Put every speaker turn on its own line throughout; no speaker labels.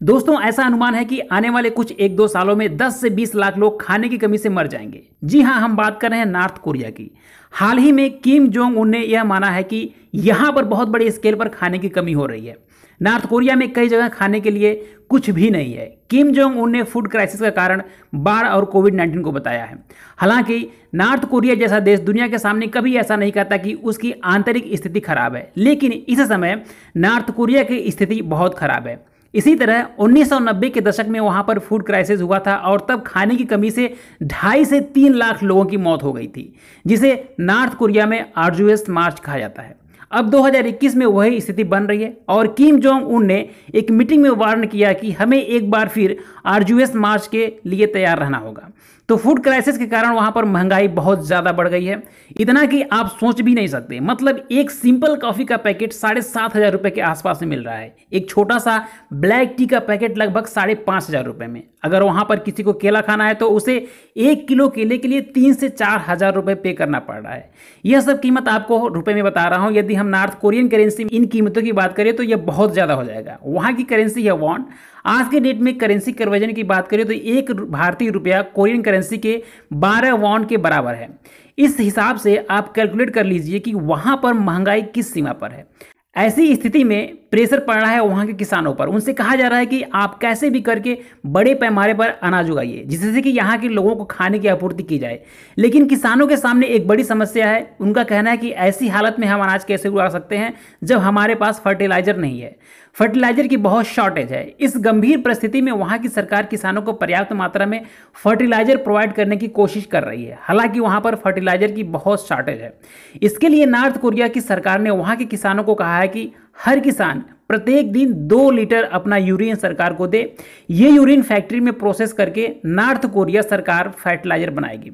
दोस्तों ऐसा अनुमान है कि आने वाले कुछ 1-2 सालों में 10 से 20 लाख लोग खाने की कमी से मर जाएंगे। जी हाँ, हम बात कर रहे हैं नॉर्थ कोरिया की। हाल ही में किम जोंग उन ने यह माना है कि यहाँ पर बहुत बड़े स्केल पर खाने की कमी हो रही है। नॉर्थ कोरिया में कई जगह खाने के लिए कुछ भी नहीं है। किम जोंग उन ने फूड क्राइसिस का कारण बाढ़ और कोविड-19 को बताया है। हालांकि नॉर्थ कोरिया जैसा देश दुनिया के सामने कभी ऐसा नहीं कहता कि उसकी आंतरिक स्थिति खराब है, लेकिन इस समय नॉर्थ कोरिया की स्थिति बहुत खराब है। इसी तरह 1990 के दशक में वहां पर फूड क्राइसिस हुआ था और तब खाने की कमी से 2.5 से 3 लाख लोगों की मौत हो गई थी, जिसे नॉर्थ कोरिया में आर्जुअस मार्च कहा जाता है। अब 2021 में वही स्थिति बन रही है और किम जोंग उन ने एक मीटिंग में वार्न किया कि हमें एक बार फिर आर्जुअस मार्च के लिए तैयार रहना होगा। तो फूड क्राइसिस के कारण वहां पर महंगाई बहुत ज़्यादा बढ़ गई है, इतना कि आप सोच भी नहीं सकते। मतलब एक सिंपल कॉफ़ी का पैकेट 7,500 रुपये के आसपास में मिल रहा है। एक छोटा सा ब्लैक टी का पैकेट लगभग 5,500 रुपये में। अगर वहां पर किसी को केला खाना है तो उसे 1 किलो केले के लिए 3 से 4,000 रुपये पे करना पड़ रहा है। यह सब कीमत आपको रुपए में बता रहा हूं। यदि हम नॉर्थ कोरियन करेंसी इन कीमतों की बात करें तो यह बहुत ज़्यादा हो जाएगा। वहां की करेंसी है वॉन। आज के डेट में करेंसी कन्वर्जन की बात करें तो 1 भारतीय रुपया कोरियन करेंसी के 12 वॉन के बराबर है। इस हिसाब से आप कैलकुलेट कर लीजिए कि वहां पर महंगाई किस सीमा पर है। ऐसी स्थिति में प्रेशर पड़ रहा है वहाँ के किसानों पर। उनसे कहा जा रहा है कि आप कैसे भी करके बड़े पैमाने पर अनाज उगाइए, जिससे कि यहाँ के लोगों को खाने की आपूर्ति की जाए। लेकिन किसानों के सामने एक बड़ी समस्या है। उनका कहना है कि ऐसी हालत में हम अनाज कैसे उगा सकते हैं जब हमारे पास फर्टिलाइजर नहीं है। फर्टिलाइजर की बहुत शॉर्टेज है। इस गंभीर परिस्थिति में वहाँ की सरकार किसानों को पर्याप्त मात्रा में फर्टिलाइजर प्रोवाइड करने की कोशिश कर रही है। हालांकि वहाँ पर फर्टिलाइजर की बहुत शॉर्टेज है। इसके लिए नॉर्थ कोरिया की सरकार ने वहाँ के किसानों को कहा है कि हर किसान प्रत्येक दिन 2 लीटर अपना यूरिन सरकार को दे। ये यूरिन फैक्ट्री में प्रोसेस करके नॉर्थ कोरिया सरकार फर्टिलाइजर बनाएगी।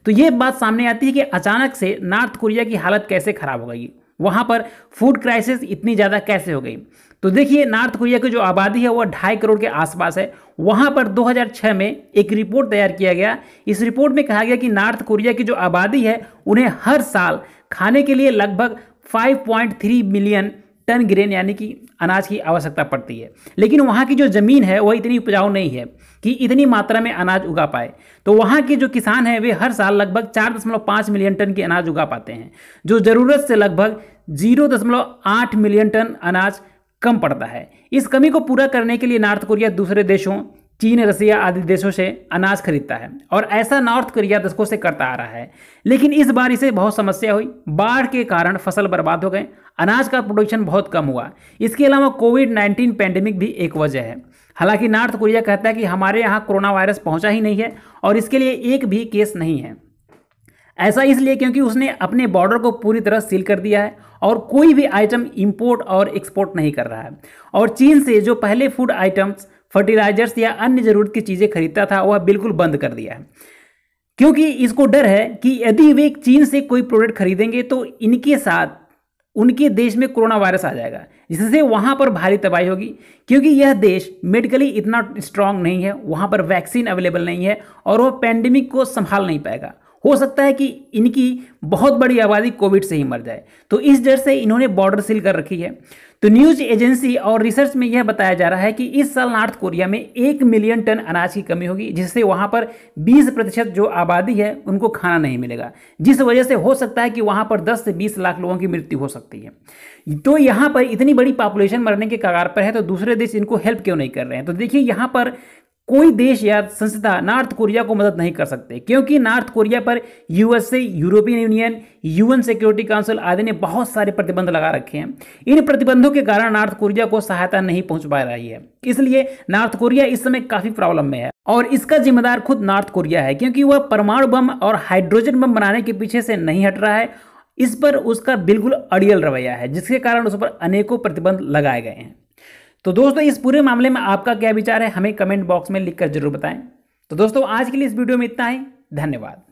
तो ये बात सामने आती है कि अचानक से नॉर्थ कोरिया की हालत कैसे खराब हो गई, वहाँ पर फूड क्राइसिस इतनी ज़्यादा कैसे हो गई। तो देखिए, नॉर्थ कोरिया की जो आबादी है वह 2.5 करोड़ के आसपास है। वहाँ पर 2006 में एक रिपोर्ट तैयार किया गया। इस रिपोर्ट में कहा गया कि नॉर्थ कोरिया की जो आबादी है उन्हें हर साल खाने के लिए लगभग 5.3 मिलियन टन ग्रेन यानी कि अनाज की आवश्यकता पड़ती है। लेकिन वहाँ की जो ज़मीन है वह इतनी उपजाऊ नहीं है कि इतनी मात्रा में अनाज उगा पाए। तो वहाँ के जो किसान हैं वे हर साल लगभग 4.5 मिलियन टन की अनाज उगा पाते हैं, जो ज़रूरत से लगभग 0.8 मिलियन टन अनाज कम पड़ता है। इस कमी को पूरा करने के लिए नॉर्थ कोरिया दूसरे देशों चीन, रसिया आदि देशों से अनाज खरीदता है और ऐसा नॉर्थ कोरिया दशकों से करता आ रहा है। लेकिन इस बार इसे बहुत समस्या हुई। बाढ़ के कारण फसल बर्बाद हो गए, अनाज का प्रोडक्शन बहुत कम हुआ। इसके अलावा कोविड-19 पैंडेमिक भी एक वजह है। हालांकि नॉर्थ कोरिया कहता है कि हमारे यहाँ कोरोना वायरस पहुँचा ही नहीं है और इसके लिए एक भी केस नहीं है। ऐसा इसलिए क्योंकि उसने अपने बॉर्डर को पूरी तरह सील कर दिया है और कोई भी आइटम इंपोर्ट और एक्सपोर्ट नहीं कर रहा है। और चीन से जो पहले फूड आइटम्स, फर्टिलाइजर्स या अन्य जरूरत की चीज़ें खरीदता था वह बिल्कुल बंद कर दिया है, क्योंकि इसको डर है कि यदि वे चीन से कोई प्रोडक्ट खरीदेंगे तो इनके साथ उनके देश में कोरोना वायरस आ जाएगा, जिससे वहाँ पर भारी तबाही होगी। क्योंकि यह देश मेडिकली इतना स्ट्रांग नहीं है, वहाँ पर वैक्सीन अवेलेबल नहीं है और वह पैंडेमिक को संभाल नहीं पाएगा। हो सकता है कि इनकी बहुत बड़ी आबादी कोविड से ही मर जाए। तो इस डर से इन्होंने बॉर्डर सील कर रखी है। तो न्यूज़ एजेंसी और रिसर्च में यह बताया जा रहा है कि इस साल नॉर्थ कोरिया में 1 मिलियन टन अनाज की कमी होगी, जिससे वहाँ पर 20% जो आबादी है उनको खाना नहीं मिलेगा, जिस वजह से हो सकता है कि वहाँ पर 10 से 20 लाख लोगों की मृत्यु हो सकती है। तो यहाँ पर इतनी बड़ी पॉपुलेशन मरने के कगार पर है, तो दूसरे देश इनको हेल्प क्यों नहीं कर रहे हैं। तो देखिए, यहाँ पर कोई देश या संस्था नॉर्थ कोरिया को मदद नहीं कर सकते, क्योंकि नॉर्थ कोरिया पर USA, European union, UN security council आदि ने बहुत सारे प्रतिबंध लगा रखे हैं। इन प्रतिबंधों के कारण नॉर्थ कोरिया को सहायता नहीं पहुंच पा रही है। इसलिए नॉर्थ कोरिया इस समय काफी प्रॉब्लम में है और इसका जिम्मेदार खुद नॉर्थ कोरिया है, क्योंकि वह परमाणु बम और हाइड्रोजन बम बनाने के पीछे से नहीं हट रहा है। इस पर उसका बिल्कुल अड़ियल रवैया है, जिसके कारण उस पर अनेकों प्रतिबंध लगाए गए हैं। तो दोस्तों, इस पूरे मामले में आपका क्या विचार है, हमें कमेंट बॉक्स में लिखकर जरूर बताएं। तो दोस्तों, आज के लिए इस वीडियो में इतना ही। धन्यवाद।